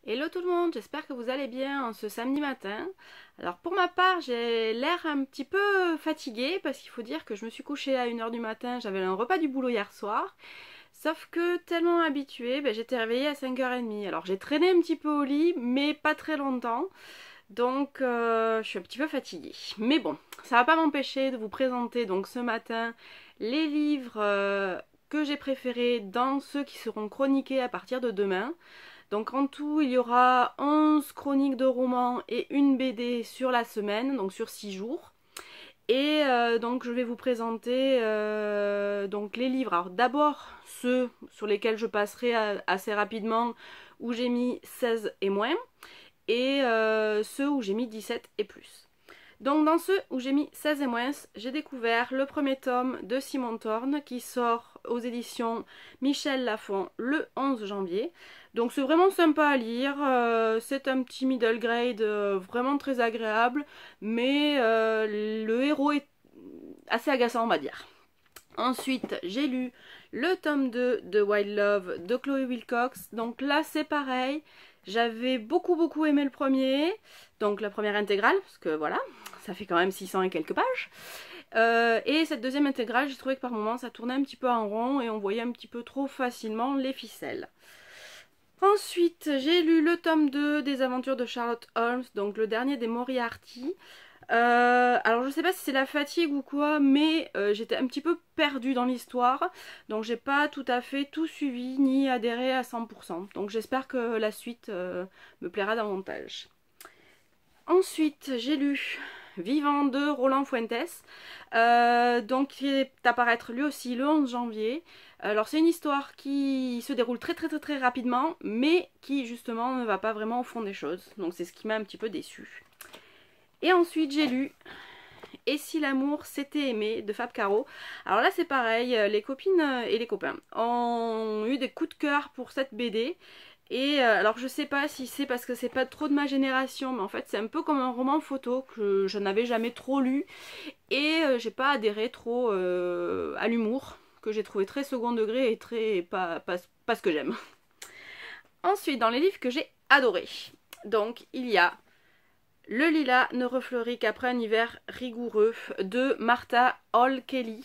Hello tout le monde, j'espère que vous allez bien en ce samedi matin. Alors pour ma part, j'ai l'air un petit peu fatiguée parce qu'il faut dire que je me suis couchée à 1 h du matin, j'avais un repas du boulot hier soir. Sauf que tellement habituée, j'étais réveillée à 5 h 30. Alors j'ai traîné un petit peu au lit, mais pas très longtemps. Donc je suis un petit peu fatiguée. Mais bon, ça va pas m'empêcher de vous présenter donc ce matin les livres que j'ai préférés dans ceux qui seront chroniqués à partir de demain. Donc en tout, il y aura 11 chroniques de romans et une BD sur la semaine, donc sur 6 jours. Et donc je vais vous présenter donc les livres. Alors d'abord ceux sur lesquels je passerai assez rapidement, où j'ai mis 16 et moins, et ceux où j'ai mis 17 et plus. Donc dans ceux où j'ai mis 16 et moins, j'ai découvert le premier tome de Simon Thorne qui sort aux éditions Michel Lafon le 11 janvier. Donc c'est vraiment sympa à lire, c'est un petit middle grade vraiment très agréable, mais le héros est assez agaçant on va dire. Ensuite, j'ai lu le tome 2 de Wild Love de Chloé Wilcox. Donc là, c'est pareil. J'avais beaucoup aimé le premier, donc la première intégrale, parce que voilà, ça fait quand même 600 et quelques pages. Et cette deuxième intégrale, j'ai trouvé que par moments, ça tournait un petit peu en rond et on voyait un petit peu trop facilement les ficelles. Ensuite, j'ai lu le tome 2 des aventures de Sherlock Holmes, donc le dernier des Moriarty. Alors je sais pas si c'est la fatigue ou quoi, mais j'étais un petit peu perdue dans l'histoire, donc j'ai pas tout à fait tout suivi ni adhéré à 100%. Donc j'espère que la suite me plaira davantage. Ensuite j'ai lu Vivant de Roland Fuentes, donc qui est à paraître lui aussi le 11 janvier. Alors c'est une histoire qui se déroule très rapidement, mais qui justement ne va pas vraiment au fond des choses, donc c'est ce qui m'a un petit peu déçue. Et ensuite j'ai lu Et si l'amour s'était aimé de Fab Caro. Alors là c'est pareil, les copines et les copains ont eu des coups de cœur pour cette BD. Et alors je sais pas si c'est parce que c'est pas trop de ma génération, mais en fait c'est un peu comme un roman photo que je n'avais jamais trop lu. Et j'ai pas adhéré trop à l'humour, que j'ai trouvé très second degré et très pas ce que j'aime. Ensuite dans les livres que j'ai adorés, donc il y a Le lilas ne refleurit qu'après un hiver rigoureux de Martha Hall Kelly,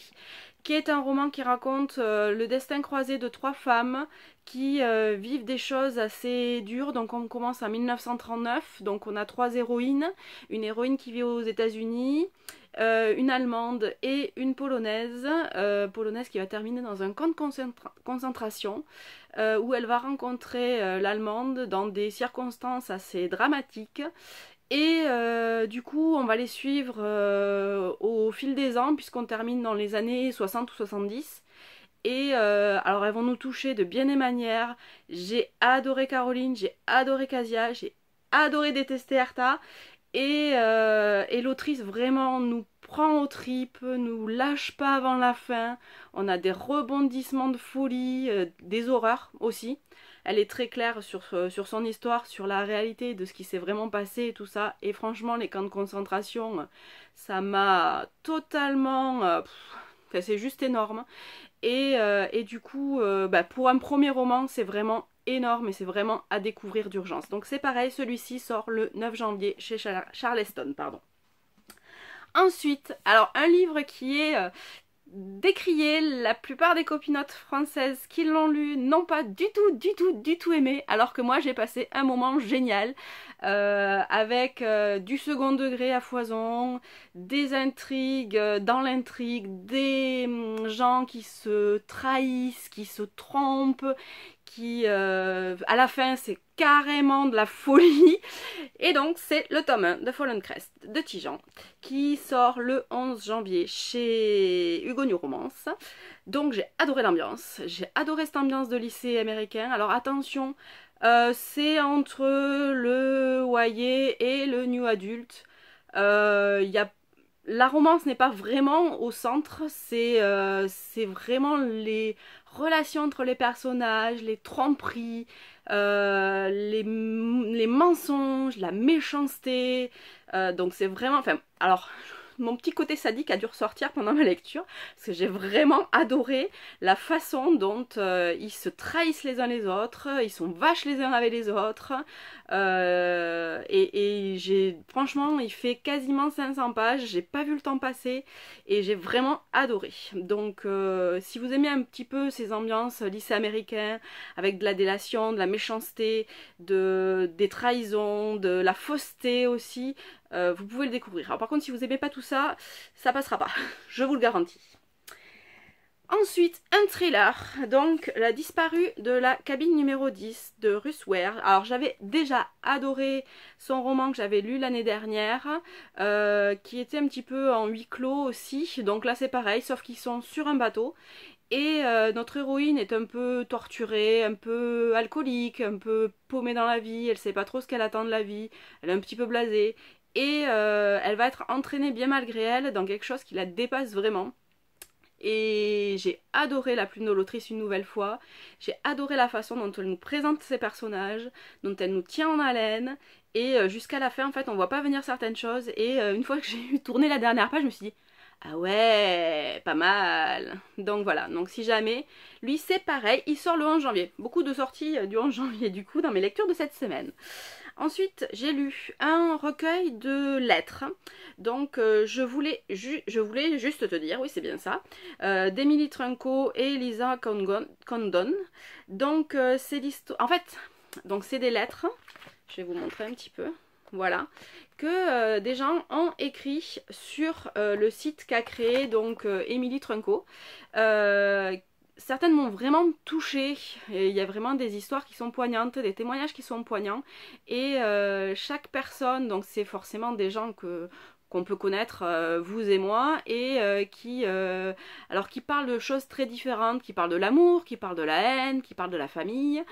qui est un roman qui raconte le destin croisé de 3 femmes qui vivent des choses assez dures. Donc on commence en 1939, donc on a 3 héroïnes, une héroïne qui vit aux États-Unis, une allemande et une polonaise, polonaise qui va terminer dans un camp de concentration où elle va rencontrer l'allemande dans des circonstances assez dramatiques. Et du coup, on va les suivre au fil des ans, puisqu'on termine dans les années 60 ou 70. Et alors, elles vont nous toucher de bien des manières. J'ai adoré Caroline, j'ai adoré Casia, j'ai adoré détester Hertha. Et l'autrice vraiment nous prend aux tripes, nous lâche pas avant la fin. On a des rebondissements de folie, des horreurs aussi. Elle est très claire sur son histoire, sur la réalité de ce qui s'est vraiment passé et tout ça. Et franchement, les camps de concentration, ça m'a totalement... c'est juste énorme. Et du coup, pour un premier roman, c'est vraiment énorme et c'est vraiment à découvrir d'urgence. Donc c'est pareil, celui-ci sort le 9 janvier chez Charleston, pardon. Ensuite, alors un livre qui est décrié, la plupart des copinotes françaises qui l'ont lu n'ont pas du tout aimé, alors que moi j'ai passé un moment génial avec du second degré à foison, des intrigues dans l'intrigue, des gens qui se trahissent, qui se trompent, qui à la fin c'est carrément de la folie. Et donc c'est le tome 1 de Fallen Crest de Tijan qui sort le 11 janvier chez Hugo New Romance. Donc j'ai adoré l'ambiance, j'ai adoré cette ambiance de lycée américain. Alors attention, c'est entre le YA et le New Adult. La romance n'est pas vraiment au centre, c'est vraiment les relations entre les personnages, les tromperies, les mensonges, la méchanceté. Donc c'est vraiment... Enfin, alors, mon petit côté sadique a dû ressortir pendant ma lecture, parce que j'ai vraiment adoré la façon dont ils se trahissent les uns les autres, ils sont vaches les uns avec les autres, et franchement, il fait quasiment 500 pages, j'ai pas vu le temps passer, et j'ai vraiment adoré. Donc si vous aimez un petit peu ces ambiances lycée américain, avec de la délation, de la méchanceté, des trahisons, de la fausseté aussi, vous pouvez le découvrir. Alors par contre, si vous aimez pas tout ça, ça passera pas, je vous le garantis. Ensuite, un thriller, donc La disparue de la cabine numéro 10 de Russ Ware. Alors j'avais déjà adoré son roman que j'avais lu l'année dernière, qui était un petit peu en huis clos aussi, donc là c'est pareil, sauf qu'ils sont sur un bateau. Et notre héroïne est un peu torturée, un peu alcoolique, un peu paumée dans la vie, elle sait pas trop ce qu'elle attend de la vie, elle est un petit peu blasée, et elle va être entraînée bien malgré elle dans quelque chose qui la dépasse vraiment. Et j'ai adoré La Plume de l'autrice une nouvelle fois, j'ai adoré la façon dont elle nous présente ses personnages, dont elle nous tient en haleine, et jusqu'à la fin en fait on voit pas venir certaines choses, et une fois que j'ai eu tourné la dernière page je me suis dit ah ouais, pas mal. Donc voilà, donc si jamais, lui c'est pareil, il sort le 11 janvier. Beaucoup de sorties du 11 janvier du coup dans mes lectures de cette semaine. Ensuite, j'ai lu un recueil de lettres. Donc je voulais juste te dire, oui c'est bien ça, d'Emily Trunco et Lisa Condon. Donc c'est l'histoire... En fait, donc c'est des lettres. Je vais vous montrer un petit peu. Voilà, que des gens ont écrit sur le site qu'a créé donc Emily Trunco. Certaines m'ont vraiment touchée, il y a vraiment des histoires qui sont poignantes, des témoignages qui sont poignants, et chaque personne, donc c'est forcément des gens qu'on peut connaître, vous et moi, et qui parlent de choses très différentes, qui parlent de l'amour, qui parlent de la haine, qui parlent de la famille,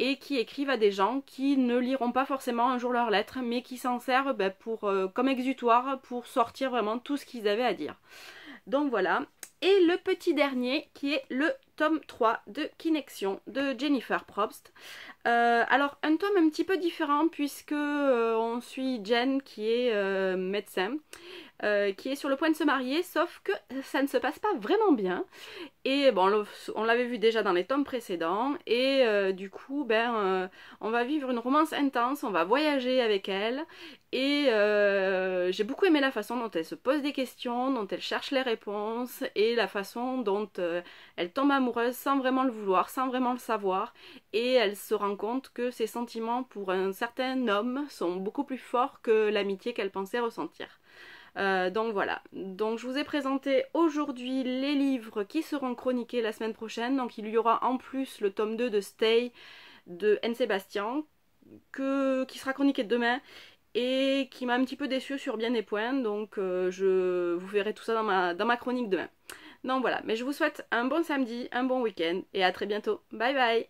et qui écrivent à des gens qui ne liront pas forcément un jour leurs lettres, mais qui s'en servent comme exutoire pour sortir vraiment tout ce qu'ils avaient à dire. Donc voilà. Et le petit dernier qui est le tome 3 de Kinexion de Jennifer Probst. Alors un tome un petit peu différent puisque on suit Jen qui est médecin, qui est sur le point de se marier, sauf que ça ne se passe pas vraiment bien. Et bon, on l'avait vu déjà dans les tomes précédents, et du coup, on va vivre une romance intense, on va voyager avec elle, et j'ai beaucoup aimé la façon dont elle se pose des questions, dont elle cherche les réponses, et la façon dont elle tombe amoureuse sans vraiment le vouloir, sans vraiment le savoir, et elle se rend compte que ses sentiments pour un certain homme sont beaucoup plus forts que l'amitié qu'elle pensait ressentir. Donc voilà, donc je vous ai présenté aujourd'hui les livres qui seront chroniqués la semaine prochaine. Donc il y aura en plus le tome 2 de Stay de N. Sébastien qui sera chroniqué demain et qui m'a un petit peu déçue sur bien des points. Donc vous verrez tout ça dans ma chronique demain. Donc voilà, mais je vous souhaite un bon samedi, un bon week-end et à très bientôt. Bye bye.